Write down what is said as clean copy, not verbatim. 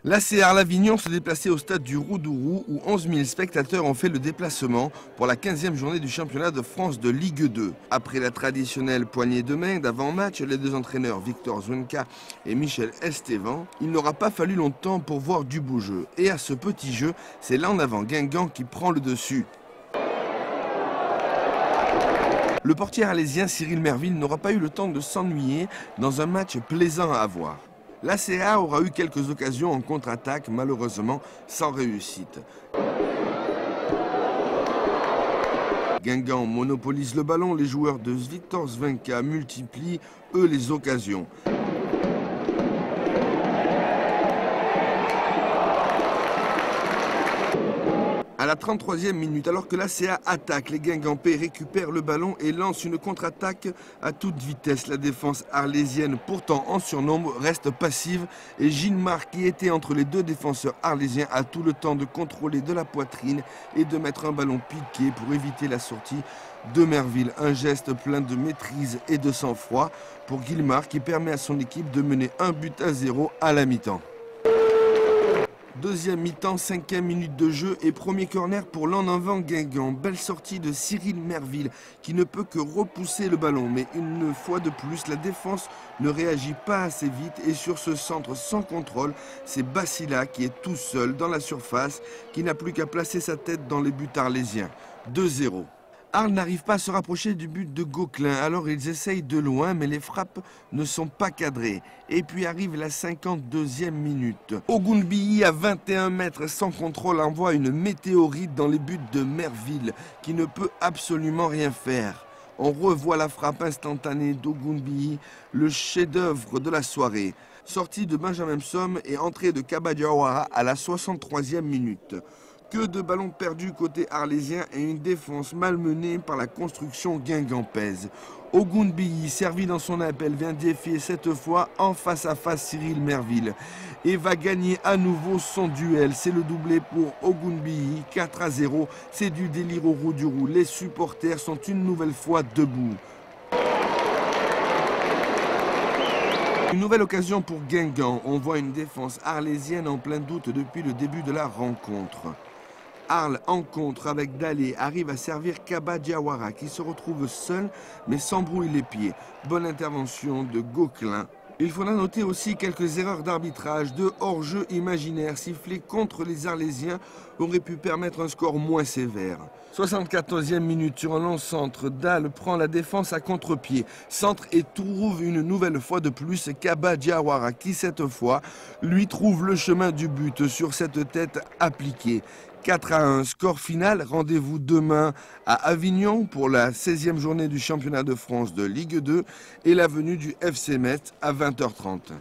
L'AC Arles-Avignon se déplaçait au stade du Roudourou où 11 000 spectateurs ont fait le déplacement pour la 15e journée du championnat de France de Ligue 2. Après la traditionnelle poignée de main d'avant-match, les deux entraîneurs Victor Zwenka et Michel Estevan, il n'aura pas fallu longtemps pour voir du beau jeu. Et à ce petit jeu, c'est l'en avant Guingamp qui prend le dessus. Le portier arlésien Cyril Merville n'aura pas eu le temps de s'ennuyer dans un match plaisant à voir. L'ACA aura eu quelques occasions en contre-attaque, malheureusement sans réussite. Guingamp monopolise le ballon, les joueurs de Victor Zwenka multiplient, eux, les occasions. À la 33e minute, alors que l'ACA attaque, les Guingampais récupèrent le ballon et lancent une contre-attaque à toute vitesse. La défense arlésienne, pourtant en surnombre, reste passive et Gilmar, qui était entre les deux défenseurs arlésiens, a tout le temps de contrôler de la poitrine et de mettre un ballon piqué pour éviter la sortie de Merville. Un geste plein de maîtrise et de sang-froid pour Gilmar qui permet à son équipe de mener 1-0 à la mi-temps. Deuxième mi-temps, 5e minute de jeu et premier corner pour l'en avant Guingamp. Belle sortie de Cyril Merville qui ne peut que repousser le ballon. Mais une fois de plus, la défense ne réagit pas assez vite et sur ce centre sans contrôle, c'est Bassila qui est tout seul dans la surface, qui n'a plus qu'à placer sa tête dans les buts arlésiens. 2-0. Arles n'arrive pas à se rapprocher du but de Gauquelin, alors ils essayent de loin, mais les frappes ne sont pas cadrées. Et puis arrive la 52e minute. Ogunbiyi, à 21 mètres sans contrôle, envoie une météorite dans les buts de Merville, qui ne peut absolument rien faire. On revoit la frappe instantanée d'Ogunbiyi, le chef-d'œuvre de la soirée. Sortie de Benjamin Psom et entrée de Kaba Diawara à la 63e minute. Que de ballons perdus côté arlésien et une défense malmenée par la construction guingampaise. Ogunbiyi, servi dans son appel, vient défier cette fois en face à face Cyril Merville et va gagner à nouveau son duel. C'est le doublé pour Ogunbiyi, 4-0. C'est du délire au Roudourou. Les supporters sont une nouvelle fois debout. Une nouvelle occasion pour Guingamp. On voit une défense arlésienne en plein doute depuis le début de la rencontre. Arles en contre avec Dalé arrive à servir Kaba Diawara qui se retrouve seul mais s'embrouille les pieds. Bonne intervention de Gauquelin. Il faudra noter aussi quelques erreurs d'arbitrage, de hors-jeu imaginaire sifflés contre les Arlésiens auraient pu permettre un score moins sévère. 74e minute sur un long centre, Dalle prend la défense à contre-pied, centre et trouve une nouvelle fois de plus Kaba Diawara qui cette fois lui trouve le chemin du but sur cette tête appliquée. 4-1, score final, rendez-vous demain à Avignon pour la 16e journée du championnat de France de Ligue 2 et la venue du FC Metz à 20h30.